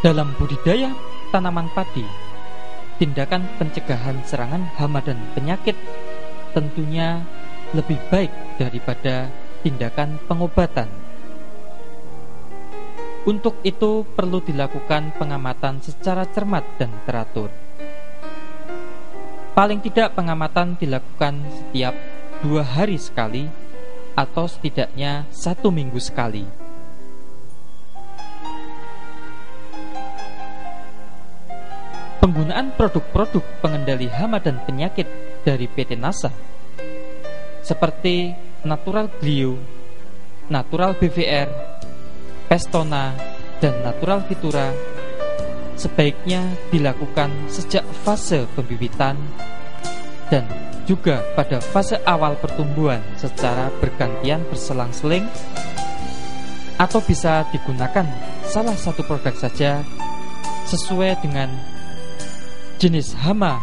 Dalam budidaya tanaman padi, tindakan pencegahan serangan hama dan penyakit tentunya lebih baik daripada tindakan pengobatan. Untuk itu perlu dilakukan pengamatan secara cermat dan teratur. Paling tidak pengamatan dilakukan setiap 2 hari sekali atau setidaknya 1 minggu sekali. Penggunaan produk-produk pengendali hama dan penyakit dari PT NASA seperti Natural Glio, Natural BVR, Pestona, dan Natural Vitura sebaiknya dilakukan sejak fase pembibitan dan juga pada fase awal pertumbuhan secara bergantian berselang-seling, atau bisa digunakan salah satu produk saja sesuai dengan jenis hama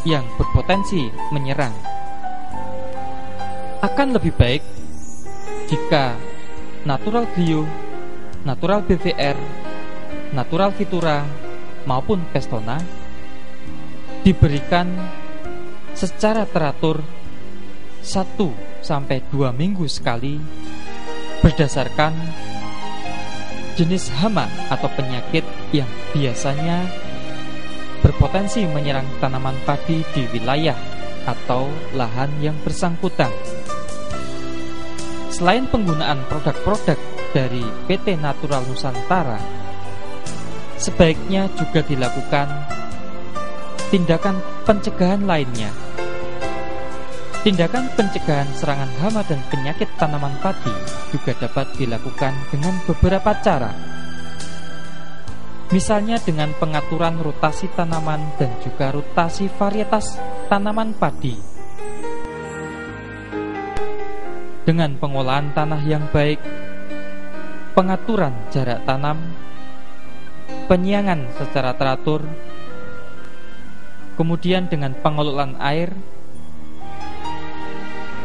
yang berpotensi menyerang. Akan lebih baik jika Natural Glio, Natural BVR, Natural Vitura maupun Pestona diberikan secara teratur 1-2 minggu sekali berdasarkan jenis hama atau penyakit yang biasanya berpotensi menyerang tanaman padi di wilayah atau lahan yang bersangkutan. Selain penggunaan produk-produk dari PT Natural Nusantara, sebaiknya juga dilakukan tindakan pencegahan lainnya. Tindakan pencegahan serangan hama dan penyakit tanaman padi juga dapat dilakukan dengan beberapa cara. Misalnya dengan pengaturan rotasi tanaman dan juga rotasi varietas tanaman padi. Dengan pengolahan tanah yang baik, pengaturan jarak tanam, penyiangan secara teratur, kemudian dengan pengelolaan air,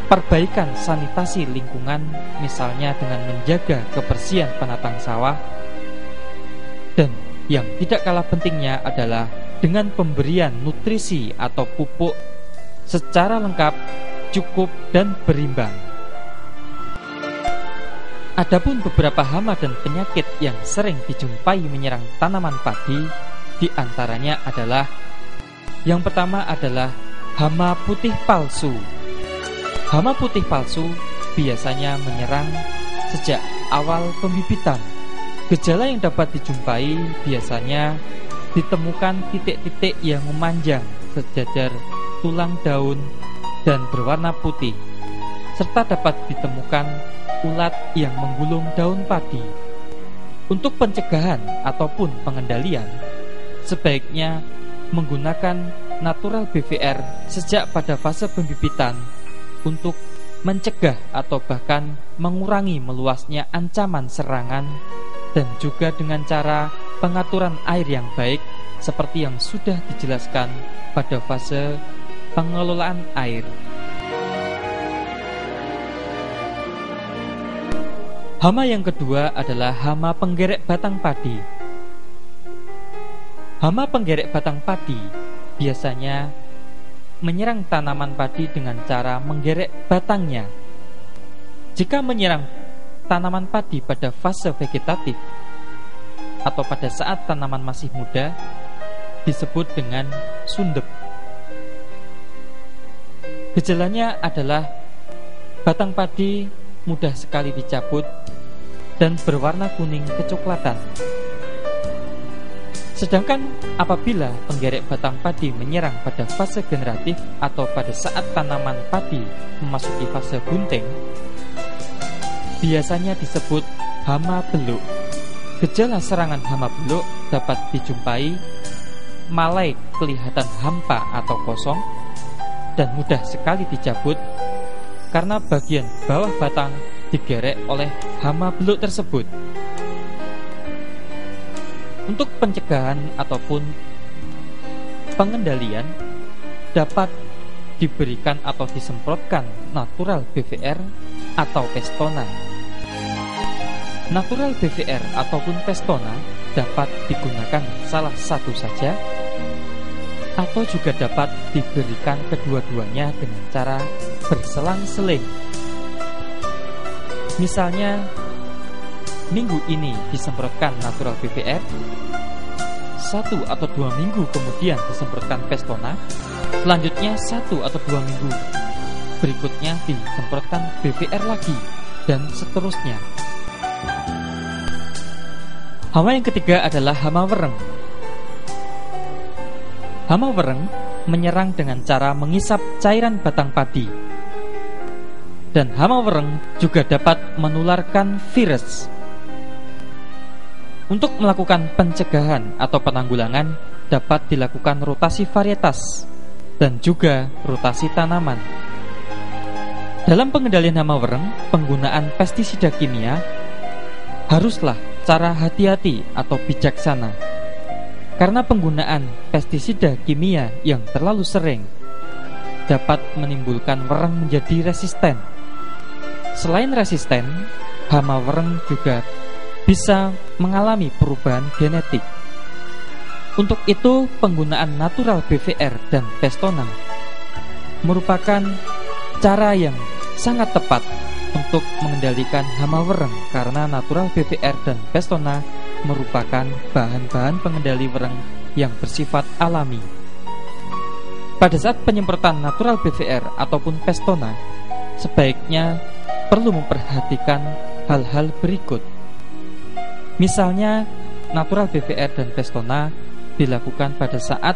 perbaikan sanitasi lingkungan, misalnya dengan menjaga kebersihan penatang sawah, dan yang tidak kalah pentingnya adalah dengan pemberian nutrisi atau pupuk secara lengkap, cukup, dan berimbang. Adapun beberapa hama dan penyakit yang sering dijumpai menyerang tanaman padi, di antaranya adalah yang pertama adalah hama putih palsu. Hama putih palsu biasanya menyerang sejak awal pembibitan. Gejala yang dapat dijumpai biasanya ditemukan titik-titik yang memanjang sejajar tulang daun dan berwarna putih, serta dapat ditemukan ulat yang menggulung daun padi. Untuk pencegahan ataupun pengendalian, sebaiknya menggunakan Natural BVR sejak pada fase pembibitan untuk mencegah atau bahkan mengurangi meluasnya ancaman serangan, dan juga dengan cara pengaturan air yang baik seperti yang sudah dijelaskan pada fase pengelolaan air. Hama yang kedua adalah hama penggerek batang padi. Hama penggerek batang padi biasanya menyerang tanaman padi dengan cara menggerek batangnya. Jika menyerang tanaman padi pada fase vegetatif atau pada saat tanaman masih muda, disebut dengan sundep. Gejalanya adalah batang padi mudah sekali dicabut dan berwarna kuning kecoklatan. Sedangkan apabila penggerek batang padi menyerang pada fase generatif atau pada saat tanaman padi memasuki fase bunting, biasanya disebut hama beluk. Gejala serangan hama beluk dapat dijumpai malai kelihatan hampa atau kosong dan mudah sekali dicabut karena bagian bawah batang digerek oleh hama beluk tersebut. Untuk pencegahan ataupun pengendalian dapat diberikan atau disemprotkan Natural BVR atau Pestona. natural BVR ataupun Pestona dapat digunakan salah satu saja, atau juga dapat diberikan kedua-duanya dengan cara berselang-seling. Misalnya, minggu ini disemprotkan natural BVR, 1 atau 2 minggu kemudian disemprotkan Pestona, selanjutnya 1 atau 2 minggu berikutnya disemprotkan BVR lagi, dan seterusnya. Hama yang ketiga adalah hama wereng. Hama wereng menyerang dengan cara mengisap cairan batang padi. Dan hama wereng juga dapat menularkan virus. Untuk melakukan pencegahan atau penanggulangan dapat dilakukan rotasi varietas dan juga rotasi tanaman. Dalam pengendalian hama wereng, penggunaan pestisida kimia haruslah cara hati-hati atau bijaksana, karena penggunaan pestisida kimia yang terlalu sering dapat menimbulkan wereng menjadi resisten. Selain resisten, hama wereng juga bisa mengalami perubahan genetik. Untuk itu, penggunaan natural BVR dan Pestona merupakan cara yang sangat tepat untuk mengendalikan hama wereng, karena natural BVR dan Pestona merupakan bahan-bahan pengendali wereng yang bersifat alami. Pada saat penyemprotan natural BVR ataupun Pestona, sebaiknya perlu memperhatikan hal-hal berikut. Misalnya, natural BVR dan Pestona dilakukan pada saat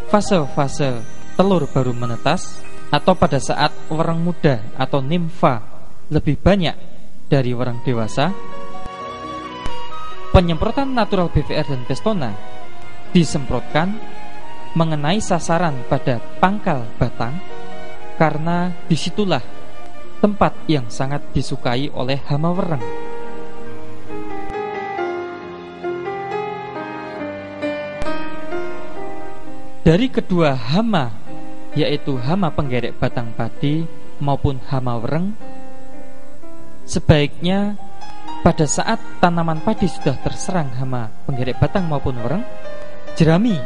fase-fase telur baru menetas, atau pada saat wereng muda atau nimfa lebih banyak dari wereng dewasa. Penyemprotan natural BVR dan Pestona disemprotkan mengenai sasaran pada pangkal batang, karena disitulah tempat yang sangat disukai oleh hama wereng. Dari kedua hama, yaitu hama penggerek batang padi maupun hama wereng, sebaiknya pada saat tanaman padi sudah terserang hama penggerek batang maupun wereng, jerami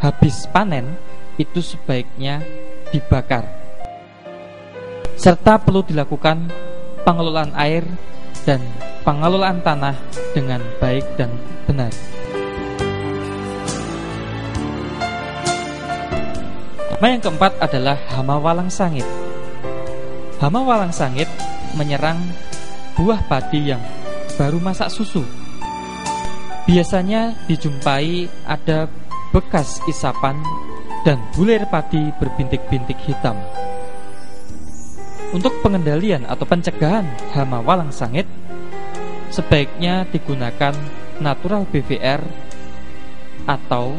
habis panen itu sebaiknya dibakar. Serta perlu dilakukan pengelolaan air dan pengelolaan tanah dengan baik dan benar. Hama yang keempat adalah hama walang sangit. Hama walang sangit menyerang buah padi yang baru masak susu. Biasanya dijumpai ada bekas isapan dan bulir padi berbintik-bintik hitam. Untuk pengendalian atau pencegahan hama walang sangit, sebaiknya digunakan natural BVR atau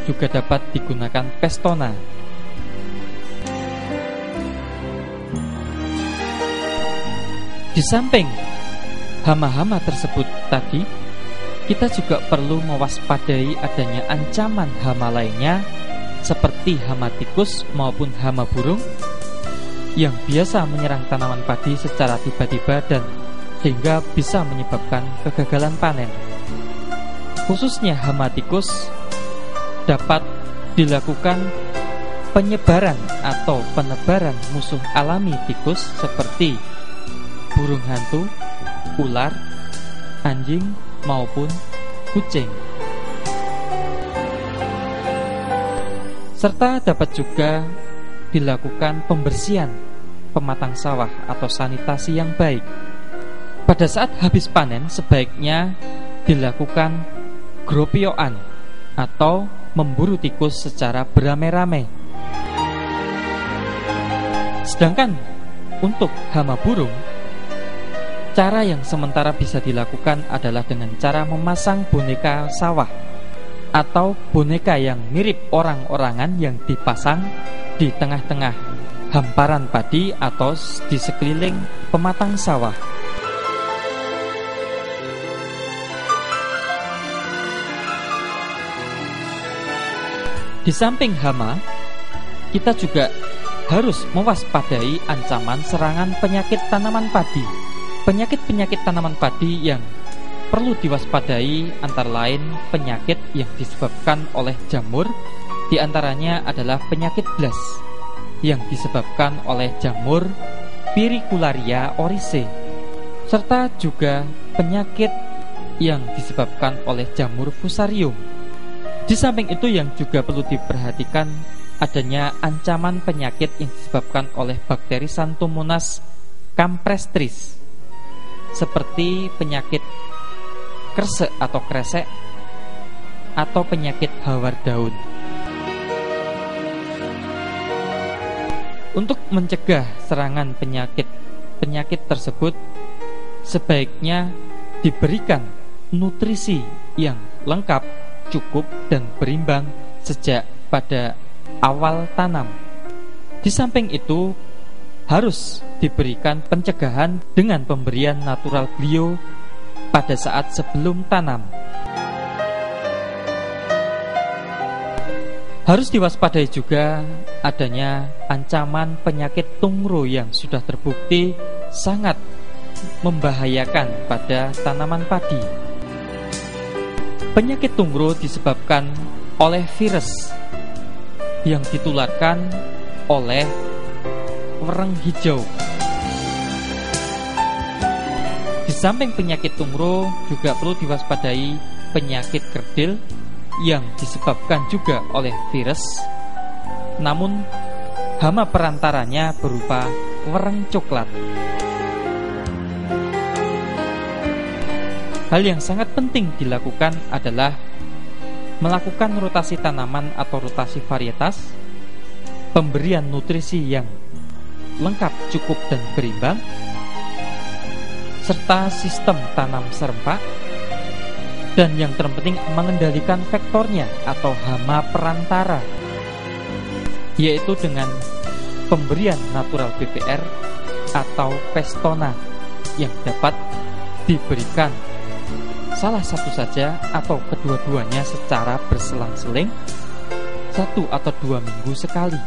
juga dapat digunakan Pestona. Di samping hama-hama tersebut tadi, kita juga perlu mewaspadai adanya ancaman hama lainnya seperti hama tikus maupun hama burung yang biasa menyerang tanaman padi secara tiba-tiba dan sehingga bisa menyebabkan kegagalan panen. Khususnya hama tikus dapat dilakukan penyebaran atau penebaran musuh alami tikus seperti burung hantu, ular, anjing, maupun kucing. Serta dapat juga dilakukan pembersihan pematang sawah atau sanitasi yang baik. Pada saat habis panen, sebaiknya dilakukan gropioan atau memburu tikus secara beramai-ramai. Sedangkan untuk hama burung, cara yang sementara bisa dilakukan adalah dengan cara memasang boneka sawah atau boneka yang mirip orang-orangan yang dipasang di tengah-tengah hamparan padi atau di sekeliling pematang sawah. Di samping hama, kita juga harus mewaspadai ancaman serangan penyakit tanaman padi Penyakit-penyakit tanaman padi yang perlu diwaspadai antara lain penyakit yang disebabkan oleh jamur, di antaranya adalah penyakit blas yang disebabkan oleh jamur Pyrrhicularia oryzae, serta juga penyakit yang disebabkan oleh jamur Fusarium. Di samping itu yang juga perlu diperhatikan adanya ancaman penyakit yang disebabkan oleh bakteri Xanthomonas campestris, seperti penyakit kresek atau kresek atau penyakit hawar daun. Untuk mencegah serangan penyakit tersebut, sebaiknya diberikan nutrisi yang lengkap, cukup, dan berimbang sejak pada awal tanam. Di samping itu, harus diberikan pencegahan dengan pemberian natural bio pada saat sebelum tanam. Harus diwaspadai juga adanya ancaman penyakit tungro yang sudah terbukti sangat membahayakan pada tanaman padi. Penyakit tungro disebabkan oleh virus yang ditularkan oleh wereng hijau. Di samping penyakit tungro juga perlu diwaspadai penyakit kerdil yang disebabkan juga oleh virus, namun hama perantaranya berupa wereng coklat. Hal yang sangat penting dilakukan adalah melakukan rotasi tanaman atau rotasi varietas, pemberian nutrisi yang lengkap, cukup, dan berimbang, serta sistem tanam serempak, dan yang terpenting mengendalikan vektornya atau hama perantara, yaitu dengan pemberian natural BPR atau Pestona yang dapat diberikan salah satu saja atau kedua-duanya secara berselang-seling 1 atau 2 minggu sekali.